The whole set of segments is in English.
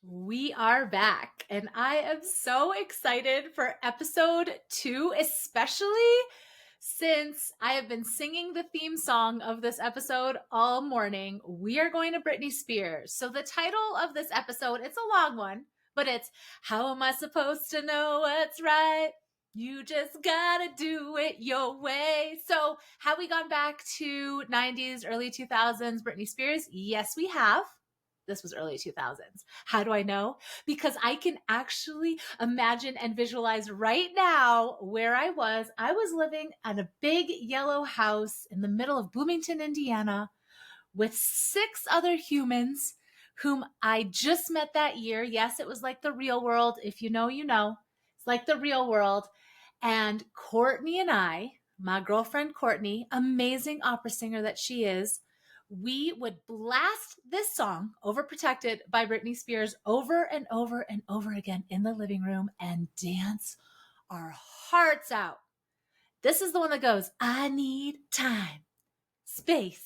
We are back, and I am so excited for episode 2, especially since I have been singing the theme song of this episode all morning. We are going to Britney Spears. So the title of this episode, it's a long one, but it's How Am I Supposed to Know What's Right? You just gotta do it your way. So have we gone back to 90s, early 2000s Britney Spears? Yes, we have. This was early 2000s. How do I know? Because I can actually imagine and visualize right now where I was. I was living at a big yellow house in the middle of Bloomington, Indiana, with 6 other humans whom I just met that year. Yes, it was like the real world. If you know, you know. It's like the real world. And Courtney and I, my girlfriend Courtney, amazing opera singer that she is, we would blast this song, Overprotected by Britney Spears, over and over and over again in the living room and dance our hearts out. This is the one that goes, I need time, space,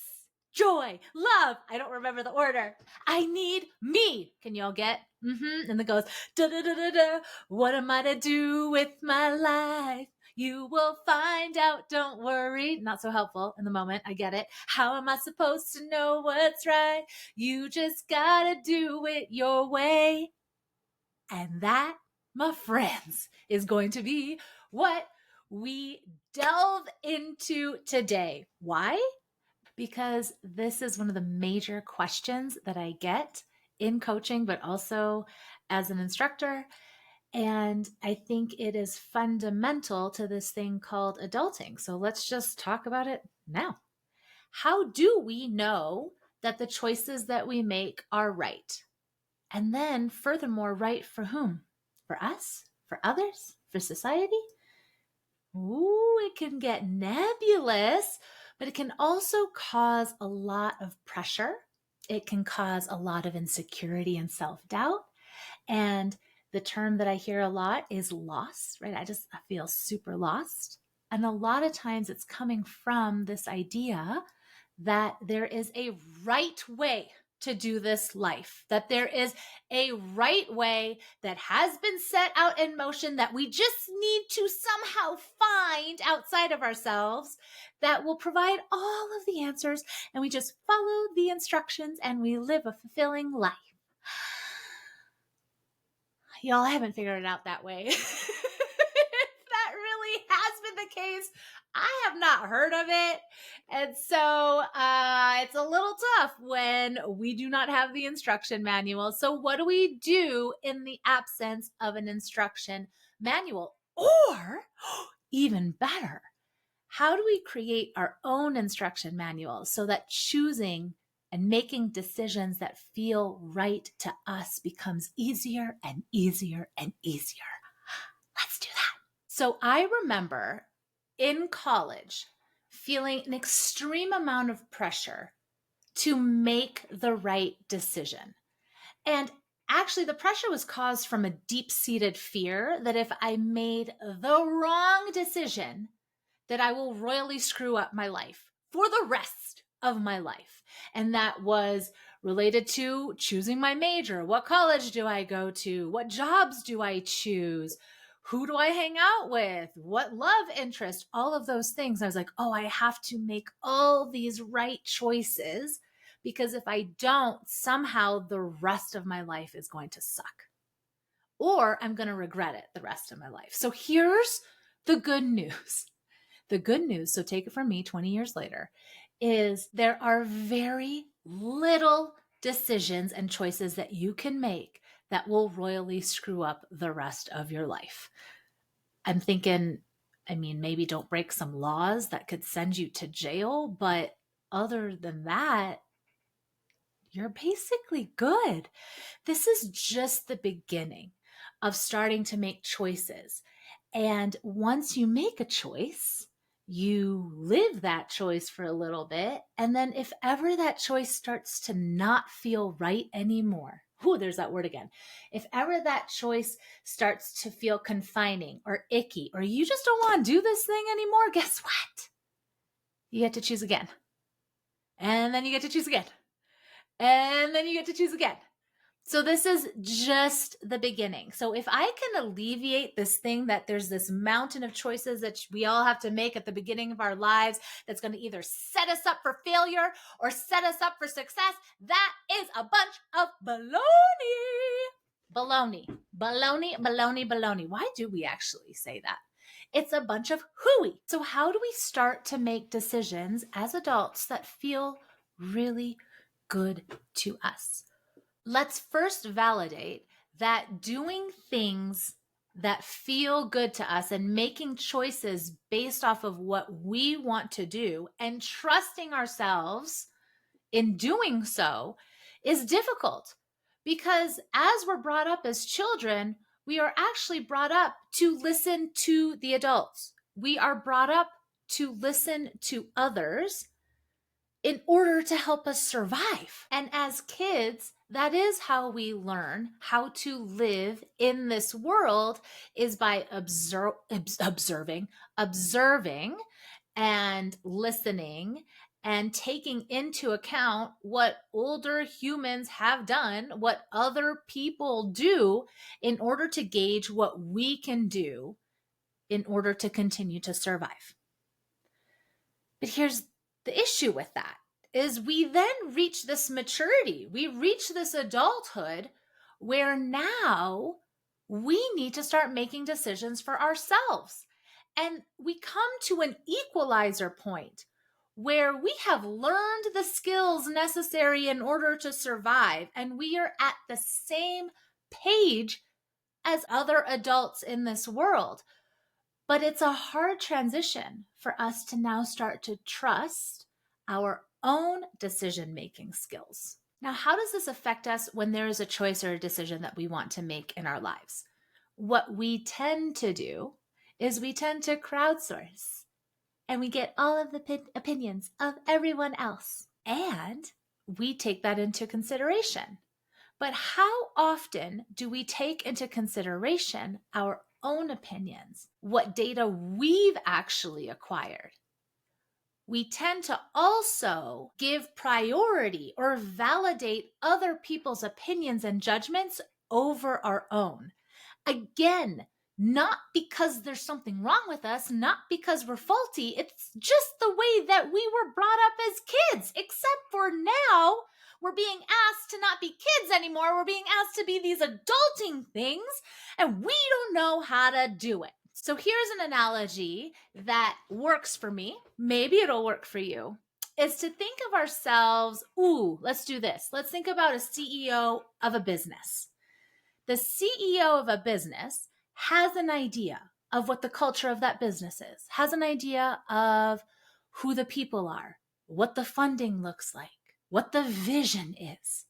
joy, love. I don't remember the order. I need me. Can y'all get? And it goes, da da da da da. What am I to do with my life? You will find out, don't worry. Not so helpful in the moment, I get it. How am I supposed to know what's right? You just gotta do it your way. And that, my friends, is going to be what we delve into today. Why? Because this is one of the major questions that I get in coaching, but also as an instructor. And I think it is fundamental to this thing called adulting. So let's just talk about it now. How do we know that the choices that we make are right? And then, furthermore, right for whom? For us? For others? For society? Ooh, it can get nebulous, but it can also cause a lot of pressure. It can cause a lot of insecurity and self-doubt. And the term that I hear a lot is loss, right? I feel super lost. And a lot of times it's coming from this idea that there is a right way to do this life, that there is a right way that has been set out in motion that we just need to somehow find outside of ourselves that will provide all of the answers. And we just follow the instructions and we live a fulfilling life. Y'all, I haven't figured it out that way. If that really has been the case, I have not heard of it. And so it's a little tough when we do not have the instruction manual. So what do we do in the absence of an instruction manual? Or even better, how do we create our own instruction manual so that choosing and making decisions that feel right to us becomes easier and easier and easier? Let's do that. So I remember in college feeling an extreme amount of pressure to make the right decision. And actually, the pressure was caused from a deep-seated fear that if I made the wrong decision, that I will royally screw up my life for the rest of my life. And that was related to choosing my major. What college do I go to? What jobs do I choose? Who do I hang out with? What love interest? All of those things. I was like, oh, I have to make all these right choices because if I don't, somehow the rest of my life is going to suck. Or I'm going to regret it the rest of my life. So here's the good news. The good news, so take it from me 20 years later, is there are very little decisions and choices that you can make that will royally screw up the rest of your life. I'm thinking, maybe don't break some laws that could send you to jail, but other than that, you're basically good. This is just the beginning of starting to make choices. And once you make a choice, you live that choice for a little bit. And then if ever that choice starts to not feel right anymore, there's that word again. If ever that choice starts to feel confining or icky, or you just don't want to do this thing anymore, guess what? You get to choose again. And then you get to choose again. And then you get to choose again. So this is just the beginning. So if I can alleviate this thing that there's this mountain of choices that we all have to make at the beginning of our lives that's going to either set us up for failure or set us up for success, that is a bunch of baloney. Baloney, baloney, baloney, baloney. Why do we actually say that? It's a bunch of hooey. So how do we start to make decisions as adults that feel really good to us? Let's first validate that doing things that feel good to us and making choices based off of what we want to do and trusting ourselves in doing so is difficult, because as we're brought up as children, we are actually brought up to listen to the adults. We are brought up to listen to others in order to help us survive. And as kids, that is how we learn how to live in this world, is by observing and listening and taking into account what older humans have done, what other people do, in order to gauge what we can do in order to continue to survive. But here's the issue with that, is we then reach this maturity. We reach this adulthood where now we need to start making decisions for ourselves. And we come to an equalizer point where we have learned the skills necessary in order to survive, and we are at the same page as other adults in this world. But it's a hard transition for us to now start to trust our own decision-making skills. Now, how does this affect us when there is a choice or a decision that we want to make in our lives? What we tend to do is we tend to crowdsource, and we get all of the opinions of everyone else, and we take that into consideration. But how often do we take into consideration our own opinions, what data we've actually acquired? We tend to also give priority or validate other people's opinions and judgments over our own. Again, not because there's something wrong with us, not because we're faulty. It's just the way that we were brought up as kids, except for now we're being asked to not be kids anymore. We're being asked to be these adulting things, and we don't know how to do it. So here's an analogy that works for me. Maybe it'll work for you. Is to think of ourselves, let's do this. Let's think about a CEO of a business. The CEO of a business has an idea of what the culture of that business is, has an idea of who the people are, what the funding looks like, what the vision is.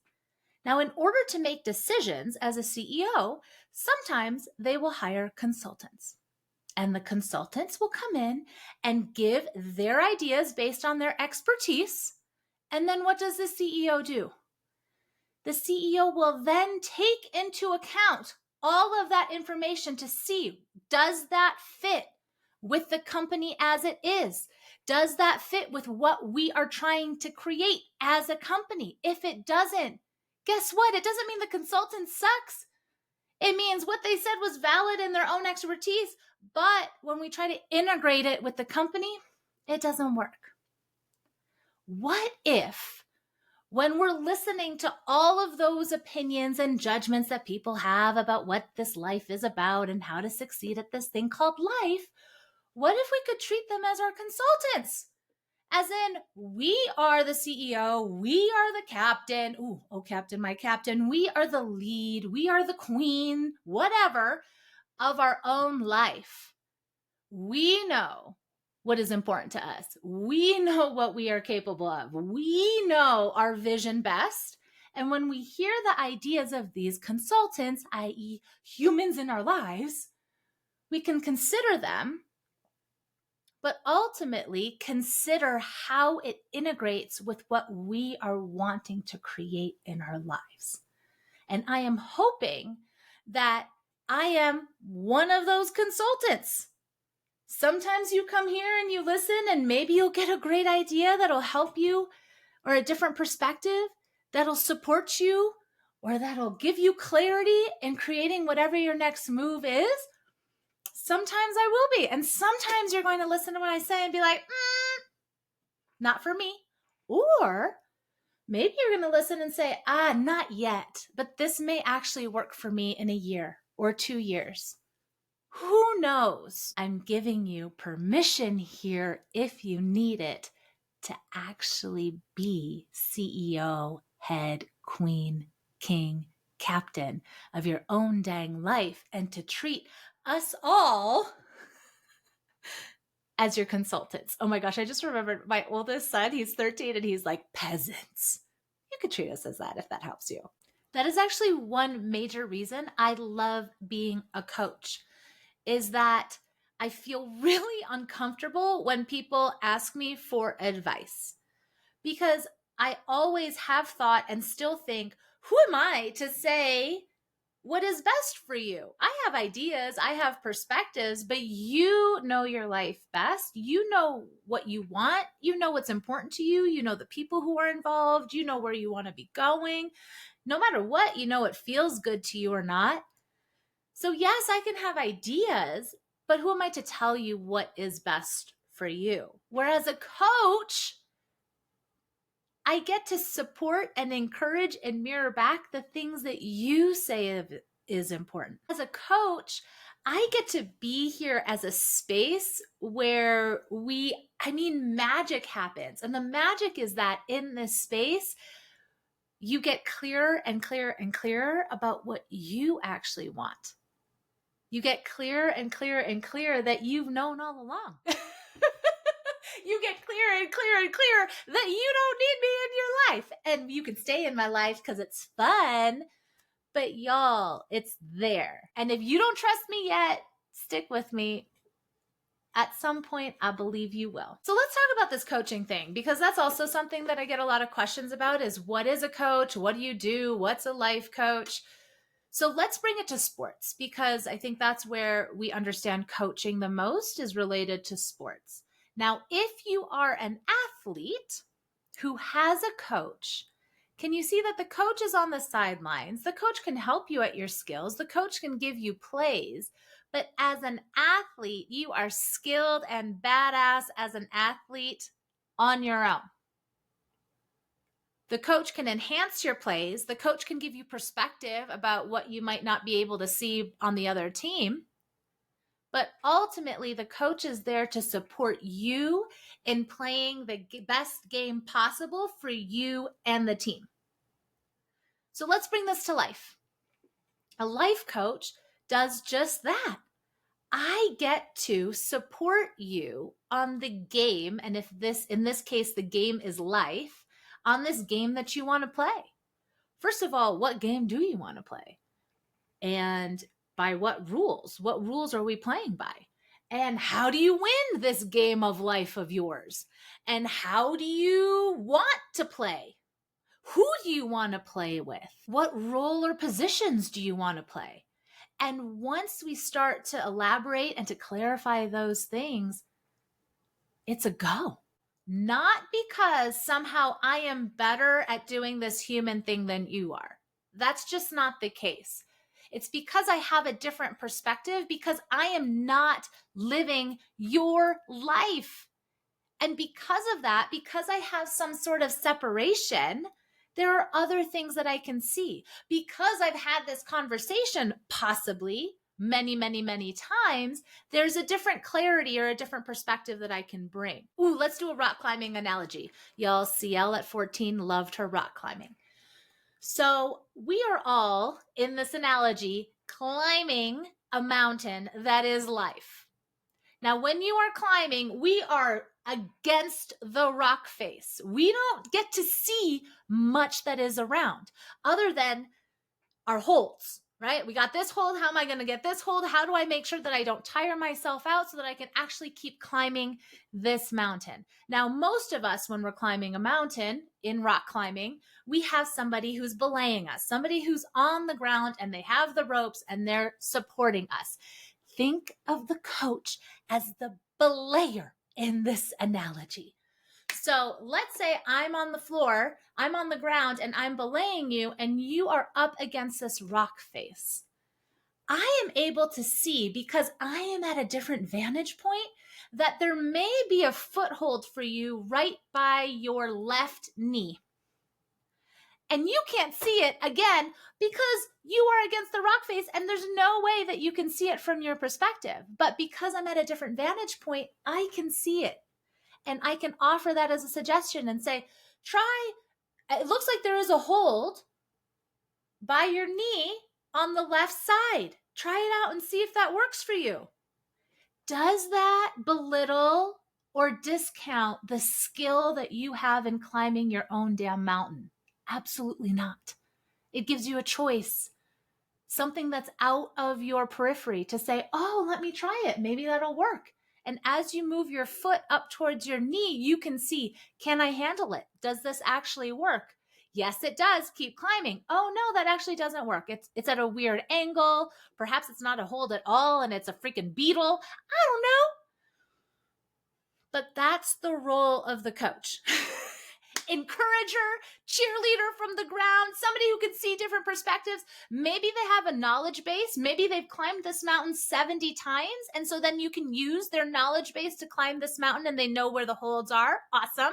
Now, in order to make decisions as a CEO, sometimes they will hire consultants. And the consultants will come in and give their ideas based on their expertise. And then what does the CEO do? The CEO will then take into account all of that information to see, does that fit with the company as it is? Does that fit with what we are trying to create as a company? If it doesn't, guess what? It doesn't mean the consultant sucks. It means what they said was valid in their own expertise, but when we try to integrate it with the company, it doesn't work. What if, when we're listening to all of those opinions and judgments that people have about what this life is about and how to succeed at this thing called life, what if we could treat them as our consultants? As in, we are the CEO, we are the captain. Captain, my captain. We are the lead, we are the queen, whatever, of our own life. We know what is important to us. We know what we are capable of. We know our vision best. And when we hear the ideas of these consultants, i.e., humans in our lives, we can consider them, but ultimately consider how it integrates with what we are wanting to create in our lives. And I am hoping that I am one of those consultants. Sometimes you come here and you listen, and maybe you'll get a great idea that'll help you, or a different perspective that'll support you, or that'll give you clarity in creating whatever your next move is, sometimes I will be. And sometimes you're going to listen to what I say and be like, not for me. Or maybe you're going to listen and say, not yet, but this may actually work for me in a year or 2 years. Who knows? I'm giving you permission here, if you need it, to actually be CEO, head, queen, king, captain of your own dang life, and to treat us all as your consultants. Oh my gosh, I just remembered my oldest son, he's 13, and he's like, peasants. You could treat us as that if that helps you. That is actually one major reason I love being a coach, is that I feel really uncomfortable when people ask me for advice, because I always have thought and still think, who am I to say what is best for you? I have ideas, I have perspectives, but you know your life best. You know what you want. You know what's important to you. You know the people who are involved. You know where you want to be going. No matter what, you know it feels good to you or not. So yes, I can have ideas, but who am I to tell you what is best for you? Whereas a coach, I get to support and encourage and mirror back the things that you say is important. As a coach, I get to be here as a space where magic happens. And the magic is that in this space, you get clearer and clearer and clearer about what you actually want. You get clearer and clearer and clearer that you've known all along. You get clearer and clearer and clearer that you don't need me in your life. And you can stay in my life because it's fun. But y'all, it's there. And if you don't trust me yet, stick with me. At some point, I believe you will. So let's talk about this coaching thing, because that's also something that I get a lot of questions about, is what is a coach? What do you do? What's a life coach? So let's bring it to sports, because I think that's where we understand coaching the most, is related to sports. Now, if you are an athlete who has a coach, can you see that the coach is on the sidelines? The coach can help you at your skills. The coach can give you plays. But as an athlete, you are skilled and badass as an athlete on your own. The coach can enhance your plays. The coach can give you perspective about what you might not be able to see on the other team. But ultimately, the coach is there to support you in playing the best game possible for you and the team. So let's bring this to life. A life coach does just that. I get to support you on the game, and in this case, the game is life, on this game that you want to play. First of all, what game do you want to play? And by what rules? What rules are we playing by? And how do you win this game of life of yours? And how do you want to play? Who do you want to play with? What role or positions do you want to play? And once we start to elaborate and to clarify those things, it's a go. Not because somehow I am better at doing this human thing than you are. That's just not the case. It's because I have a different perspective, because I am not living your life. And because of that, because I have some sort of separation, there are other things that I can see. Because I've had this conversation possibly many, many, many times, there's a different clarity or a different perspective that I can bring. Ooh, let's do a rock climbing analogy. Y'all, Cielle at 14 loved her rock climbing. So we are all, in this analogy, climbing a mountain that is life. Now, when you are climbing, we are against the rock face. We don't get to see much that is around other than our holds, right? We got this hold. How am I going to get this hold? How do I make sure that I don't tire myself out so that I can actually keep climbing this mountain? Now, most of us, when we're climbing a mountain in rock climbing, we have somebody who's belaying us, somebody who's on the ground, and they have the ropes and they're supporting us. Think of the coach as the belayer in this analogy. So let's say I'm on the floor, I'm on the ground, and I'm belaying you, and you are up against this rock face. I am able to see, because I am at a different vantage point, that there may be a foothold for you right by your left knee. And you can't see it, again, because you are against the rock face and there's no way that you can see it from your perspective. But because I'm at a different vantage point, I can see it. And I can offer that as a suggestion and say, try, it looks like there is a hold by your knee on the left side. Try it out and see if that works for you. Does that belittle or discount the skill that you have in climbing your own damn mountain? Absolutely not. It gives you a choice, something that's out of your periphery, to say, oh, let me try it. Maybe that'll work. And as you move your foot up towards your knee, you can see, can I handle it? Does this actually work? Yes, it does. Keep climbing. Oh, no, that actually doesn't work. It's at a weird angle. Perhaps it's not a hold at all and it's a freaking beetle. I don't know. But that's the role of the coach. Encourager, cheerleader from the ground, somebody who can see different perspectives. Maybe they have a knowledge base. Maybe they've climbed this mountain 70 times. And so then you can use their knowledge base to climb this mountain and they know where the holds are. Awesome.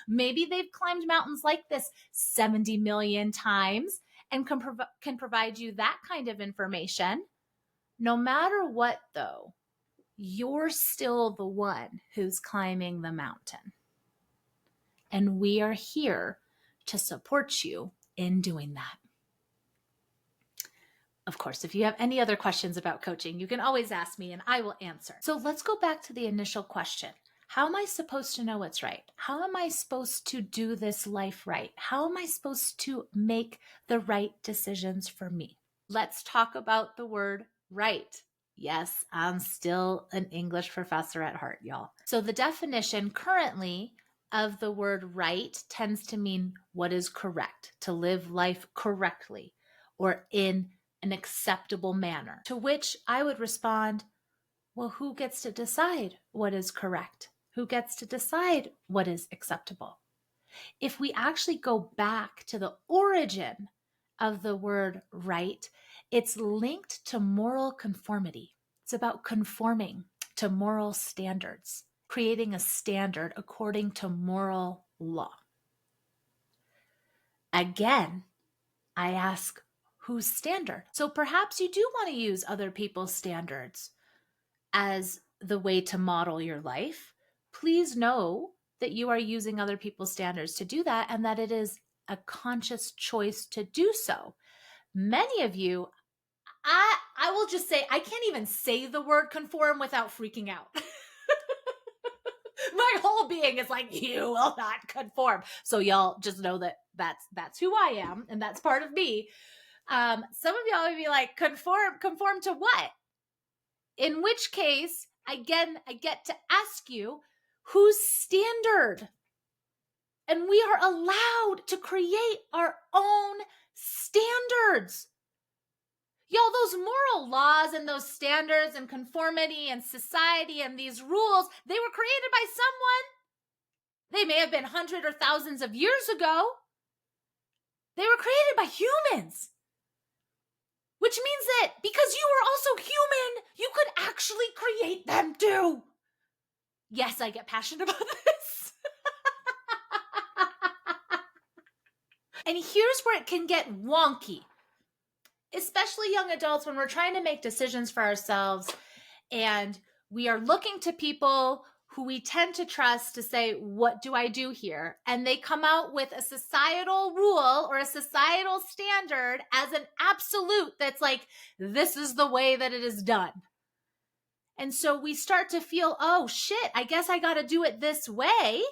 Maybe they've climbed mountains like this 70 million times and can provide you that kind of information. No matter what, though, you're still the one who's climbing the mountain. And we are here to support you in doing that. Of course, if you have any other questions about coaching, you can always ask me and I will answer. So let's go back to the initial question. How am I supposed to know what's right? How am I supposed to do this life right? How am I supposed to make the right decisions for me? Let's talk about the word right. Yes, I'm still an English professor at heart, y'all. So the definition currently of the word right tends to mean what is correct, to live life correctly or in an acceptable manner. To which I would respond, well, who gets to decide what is correct? Who gets to decide what is acceptable? If we actually go back to the origin of the word right, it's linked to moral conformity. It's about conforming to moral standards, creating a standard according to moral law. Again, I ask, whose standard? So perhaps you do want to use other people's standards as the way to model your life. Please know that you are using other people's standards to do that and that it is a conscious choice to do so. Many of you, I will just say, I can't even say the word conform without freaking out. My whole being is like, you will not conform. So y'all just know that that's who I am and that's part of me. Some of y'all would be like, conform to what? In which case, again, I get to ask you, whose standard? And we are allowed to create our own standards. Y'all, those moral laws and those standards and conformity and society and these rules, they were created by someone. They may have been hundreds or thousands of years ago. They were created by humans. Which means that because you are also human, you could actually create them too. Yes, I get passionate about this. And here's where it can get wonky, especially young adults, when we're trying to make decisions for ourselves and we are looking to people who we tend to trust to say, what do I do here? And they come out with a societal rule or a societal standard as an absolute that's like, this is the way that it is done. And so we start to feel, oh shit, I guess I got to do it this way.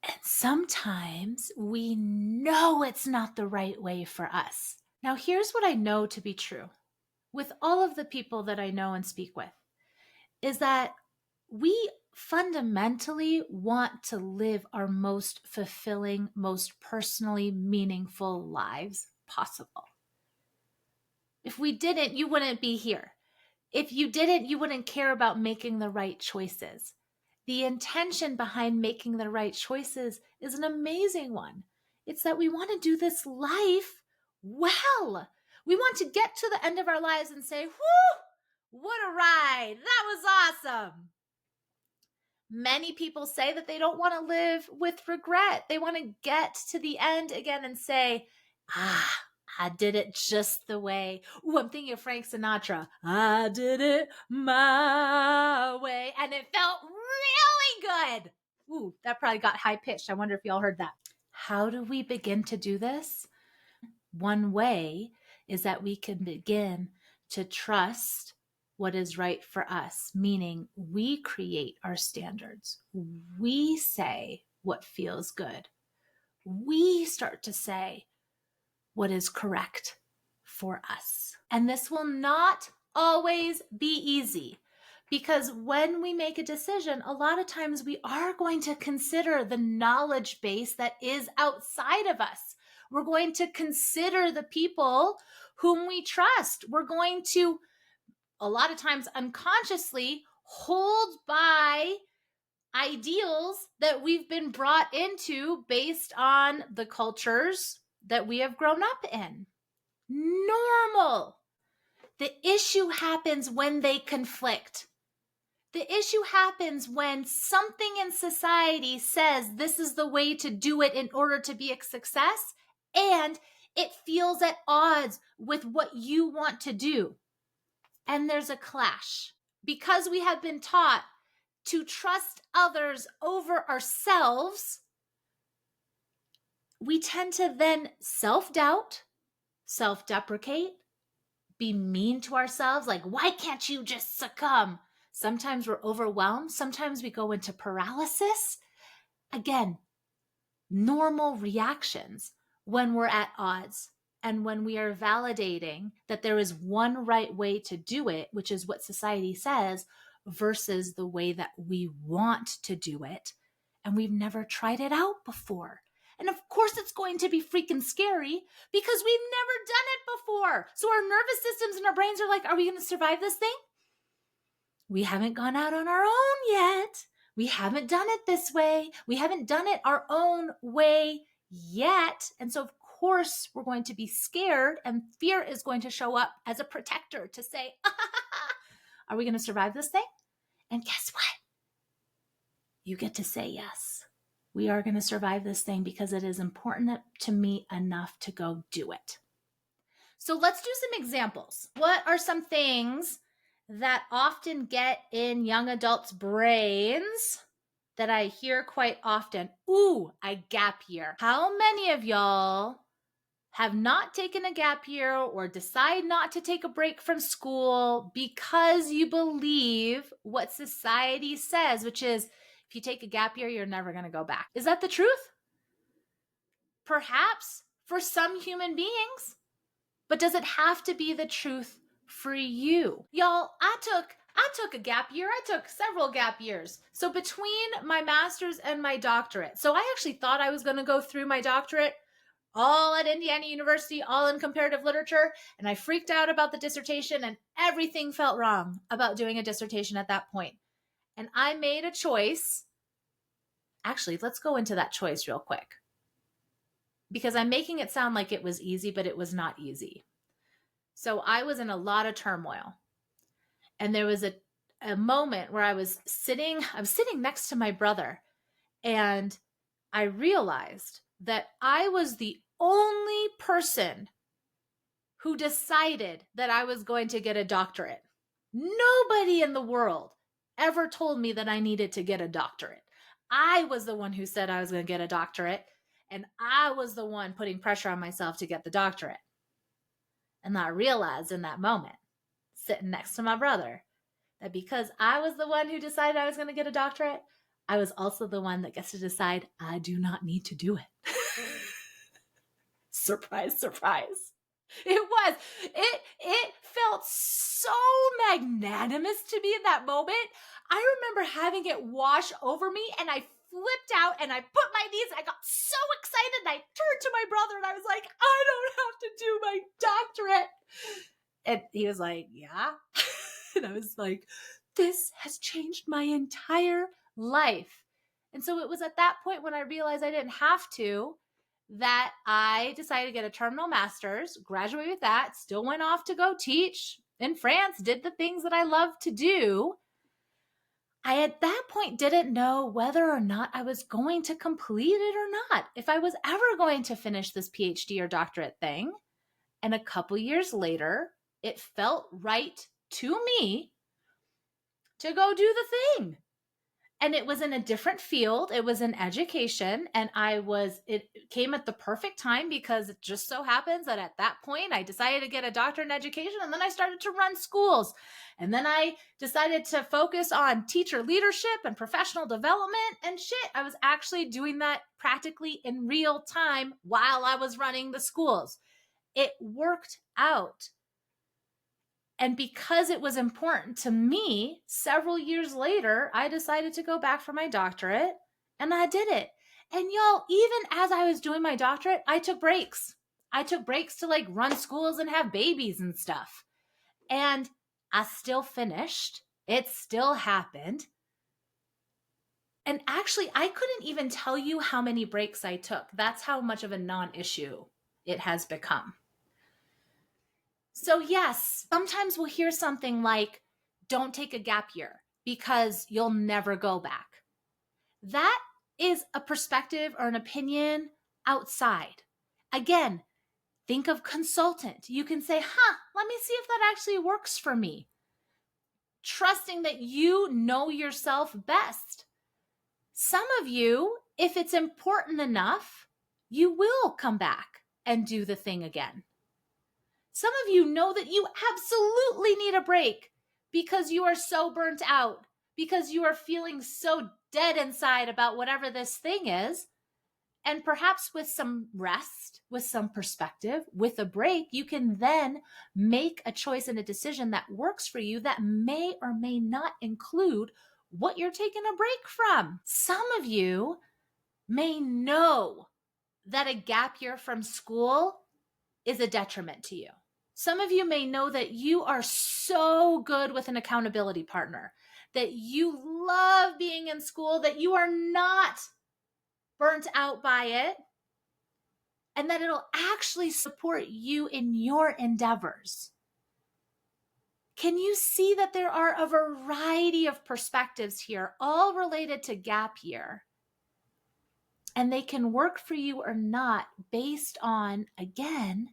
And sometimes we know it's not the right way for us. Now, here's what I know to be true with all of the people that I know and speak with, is that we fundamentally want to live our most fulfilling, most personally meaningful lives possible. If we didn't, you wouldn't be here. If you didn't, you wouldn't care about making the right choices. The intention behind making the right choices is an amazing one. It's that we want to do this life well. We want to get to the end of our lives and say, whoo, what a ride. That was awesome. Many people say that they don't want to live with regret. They want to get to the end again and say, I did it just the way. Ooh, I'm thinking of Frank Sinatra. I did it my way. And it felt really good. Ooh, that probably got high pitched. I wonder if y'all heard that. How do we begin to do this? One way is that we can begin to trust what is right for us, meaning we create our standards. We say what feels good. We start to say what is correct for us. And this will not always be easy, because when we make a decision, a lot of times we are going to consider the knowledge base that is outside of us. We're going to consider the people whom we trust. We're going to, a lot of times unconsciously, hold by ideals that we've been brought into based on the cultures that we have grown up in. Normal. The issue happens when they conflict. The issue happens when something in society says this is the way to do it in order to be a success, and it feels at odds with what you want to do. And there's a clash. Because we have been taught to trust others over ourselves, we tend to then self-doubt, self-deprecate, be mean to ourselves, like, why can't you just succumb? Sometimes we're overwhelmed. Sometimes we go into paralysis. Again, normal reactions when we're at odds and when we are validating that there is one right way to do it, which is what society says, versus the way that we want to do it. And we've never tried it out before. And of course, it's going to be freaking scary because we've never done it before. So our nervous systems and our brains are like, are we going to survive this thing? We haven't gone out on our own yet. We haven't done it this way. We haven't done it our own way yet. And so, of course, we're going to be scared, and fear is going to show up as a protector to say, are we going to survive this thing? And guess what? You get to say yes. We are going to survive this thing because it is important to me enough to go do it. So let's do some examples. What are some things that often get in young adults' brains that I hear quite often? Ooh, a gap year. How many of y'all have not taken a gap year or decide not to take a break from school because you believe what society says, which is, if you take a gap year, you're never going to go back? Is that the truth? Perhaps for some human beings, but does it have to be the truth for you? Y'all, I took a gap year. I took several gap years. So between my master's and my doctorate, so I actually thought I was going to go through my doctorate all at Indiana University, all in comparative literature. And I freaked out about the dissertation, and everything felt wrong about doing a dissertation at that point. And I made a choice. Actually, let's go into that choice real quick, because I'm making it sound like it was easy, but it was not easy. So I was in a lot of turmoil. And there was a moment where I was sitting next to my brother, and I realized that I was the only person who decided that I was going to get a doctorate. Nobody in the world ever told me that I needed to get a doctorate. I was the one who said I was going to get a doctorate, and I was the one putting pressure on myself to get the doctorate. And I realized in that moment, sitting next to my brother, that because I was the one who decided I was going to get a doctorate, I was also the one that gets to decide I do not need to do it. Surprise, surprise. It felt so magnanimous to me in that moment. I remember having it wash over me, and I flipped out and I put my knees, and I got so excited, and I turned to my brother and I was like, I don't have to do my doctorate. And he was like, yeah. And I was like, this has changed my entire life. And so it was at that point when I realized I didn't have to, that I decided to get a terminal master's, graduate with that, still went off to go teach in France, did the things that I love to do. I at that point didn't know whether or not I was going to complete it or not, if I was ever going to finish this PhD or doctorate thing. And a couple years later, it felt right to me to go do the thing. And it was in a different field. It was in education. And it came at the perfect time because it just so happens that at that point, I decided to get a doctorate in education. And then I started to run schools. And then I decided to focus on teacher leadership and professional development and shit. I was actually doing that practically in real time while I was running the schools. It worked out. And because it was important to me, several years later, I decided to go back for my doctorate, and I did it. And y'all, even as I was doing my doctorate, I took breaks. I took breaks to like run schools and have babies and stuff. And I still finished. It still happened. And actually, I couldn't even tell you how many breaks I took. That's how much of a non-issue it has become. So yes, sometimes we'll hear something like, don't take a gap year because you'll never go back. That is a perspective or an opinion outside. Again, think of consultant. You can say, let me see if that actually works for me. Trusting that you know yourself best. Some of you, if it's important enough, you will come back and do the thing again. Some of you know that you absolutely need a break because you are so burnt out, because you are feeling so dead inside about whatever this thing is. And perhaps with some rest, with some perspective, with a break, you can then make a choice and a decision that works for you that may or may not include what you're taking a break from. Some of you may know that a gap year from school is a detriment to you. Some of you may know that you are so good with an accountability partner, that you love being in school, that you are not burnt out by it, and that it'll actually support you in your endeavors. Can you see that there are a variety of perspectives here, all related to gap year? And they can work for you or not based on, again,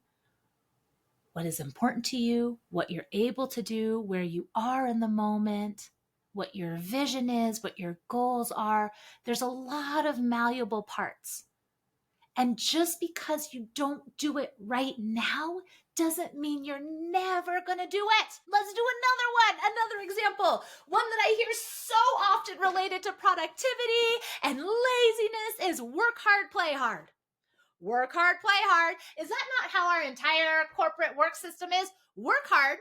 what is important to you, what you're able to do, where you are in the moment, what your vision is, what your goals are. There's a lot of malleable parts. And just because you don't do it right now doesn't mean you're never going to do it. Let's do another example. One that I hear so often related to productivity and laziness is work hard, play hard. Work hard, play hard. Is that not how our entire corporate work system is? Work hard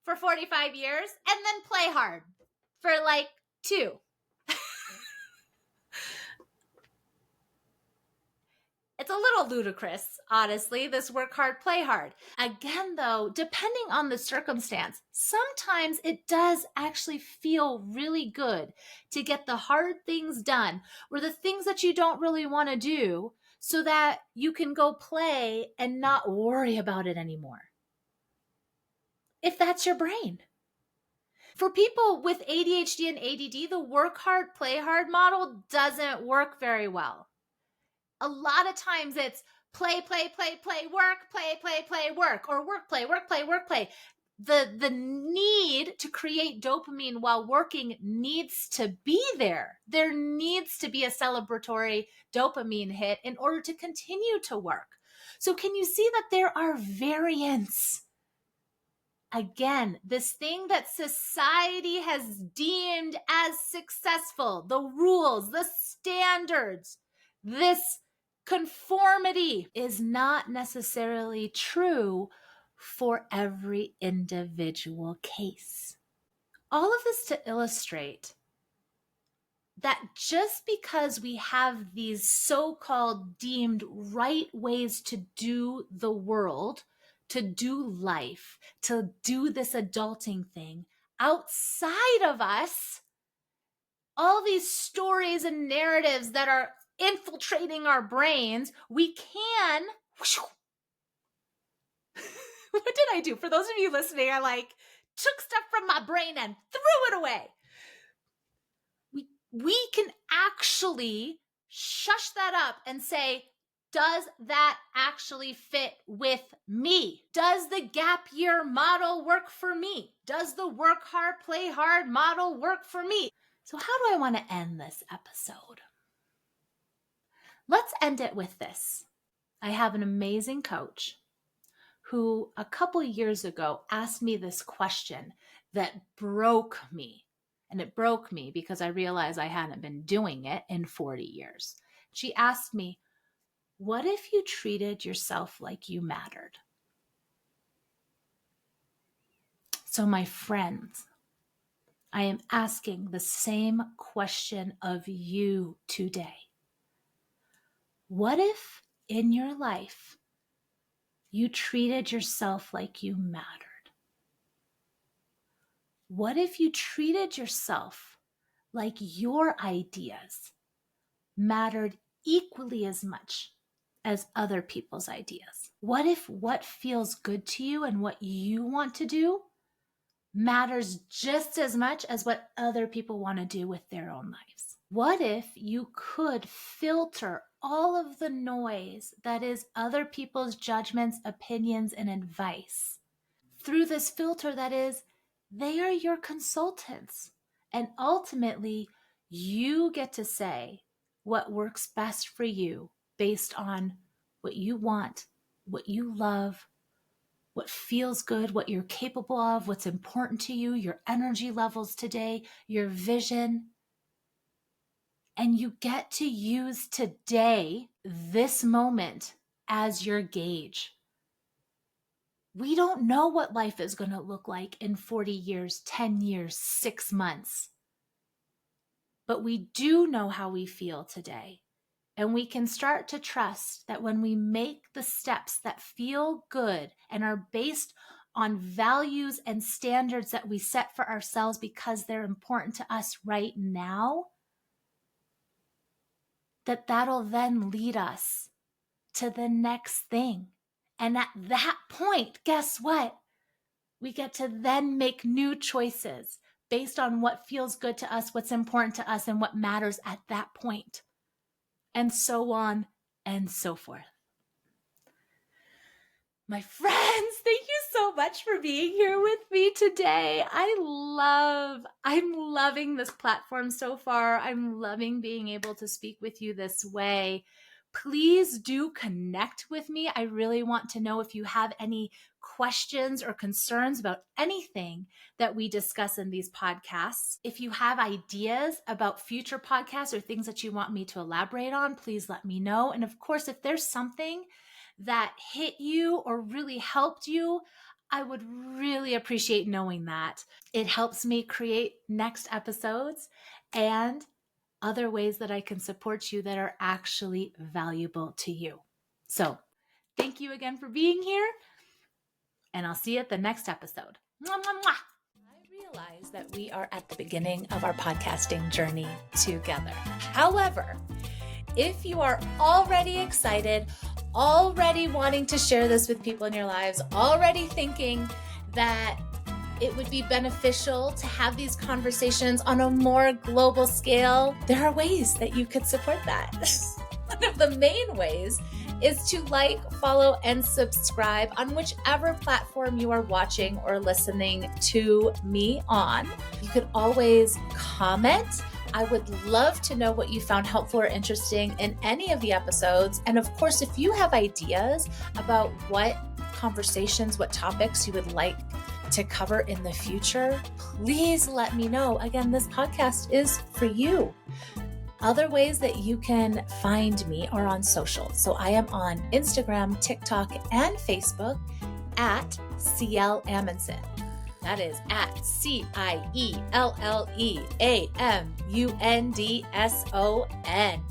for 45 years and then play hard for like 2. It's a little ludicrous, honestly, this work hard, play hard. Again, though, depending on the circumstance, sometimes it does actually feel really good to get the hard things done or the things that you don't really want to do so that you can go play and not worry about it anymore. If that's your brain. For people with ADHD and ADD, the work hard, play hard model doesn't work very well. A lot of times it's play, work, or work, play. The need to create dopamine while working needs to be there. There needs to be a celebratory dopamine hit in order to continue to work. So can you see that there are variants? Again, this thing that society has deemed as successful, the rules, the standards, this conformity is not necessarily true for every individual case. All of this to illustrate that just because we have these so-called deemed right ways to do the world, to do life, to do this adulting thing outside of us, all these stories and narratives that are infiltrating our brains, we can what did I do? For those of you listening, I took stuff from my brain and threw it away. We can actually shush that up and say, does that actually fit with me? Does the gap year model work for me? Does the work hard, play hard model work for me? So how do I want to end this episode? Let's end it with this. I have an amazing coach who a couple years ago asked me this question that broke me. And it broke me because I realized I hadn't been doing it in 40 years. She asked me, what if you treated yourself like you mattered? So my friends, I am asking the same question of you today. What if in your life you treated yourself like you mattered? What if you treated yourself like your ideas mattered equally as much as other people's ideas? What if what feels good to you and what you want to do matters just as much as what other people want to do with their own lives? What if you could filter all of the noise that is other people's judgments, opinions, and advice through this filter that is, they are your consultants. And ultimately, you get to say what works best for you based on what you want, what you love, what feels good, what you're capable of, what's important to you, your energy levels today, your vision. And you get to use today, this moment, as your gauge. We don't know what life is going to look like in 40 years, 10 years, 6 months. But we do know how we feel today. And we can start to trust that when we make the steps that feel good and are based on values and standards that we set for ourselves because they're important to us right now, that'll then lead us to the next thing. And at that point, guess what? We get to then make new choices based on what feels good to us, what's important to us, and what matters at that point. And so on and so forth. My friends, thank you so much for being here with me today. I'm loving this platform so far. I'm loving being able to speak with you this way. Please do connect with me. I really want to know if you have any questions or concerns about anything that we discuss in these podcasts. If you have ideas about future podcasts or things that you want me to elaborate on, please let me know. And of course, if there's something that hit you or really helped you, I would really appreciate knowing that. It helps me create next episodes and other ways that I can support you that are actually valuable to you. So thank you again for being here, and I'll see you at the next episode. Mwah, mwah, mwah. I realize that we are at the beginning of our podcasting journey together. However, if you are already excited, already wanting to share this with people in your lives, already thinking that it would be beneficial to have these conversations on a more global scale, there are ways that you could support that. One of the main ways is to like, follow, and subscribe on whichever platform you are watching or listening to me on. You could always comment. I would love to know what you found helpful or interesting in any of the episodes. And of course, if you have ideas about what conversations, what topics you would like to cover in the future, please let me know. Again, this podcast is for you. Other ways that you can find me are on social. So I am on Instagram, TikTok, and Facebook at Cielle Amundson. That is at CIELLEAMUNDSON.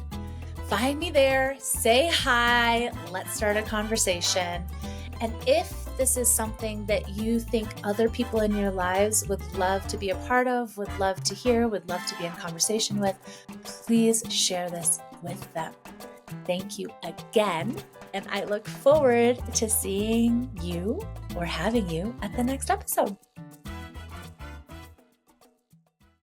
Find me there, say hi, let's start a conversation. And if this is something that you think other people in your lives would love to be a part of, would love to hear, would love to be in conversation with, please share this with them. Thank you again, and I look forward to seeing you or having you at the next episode.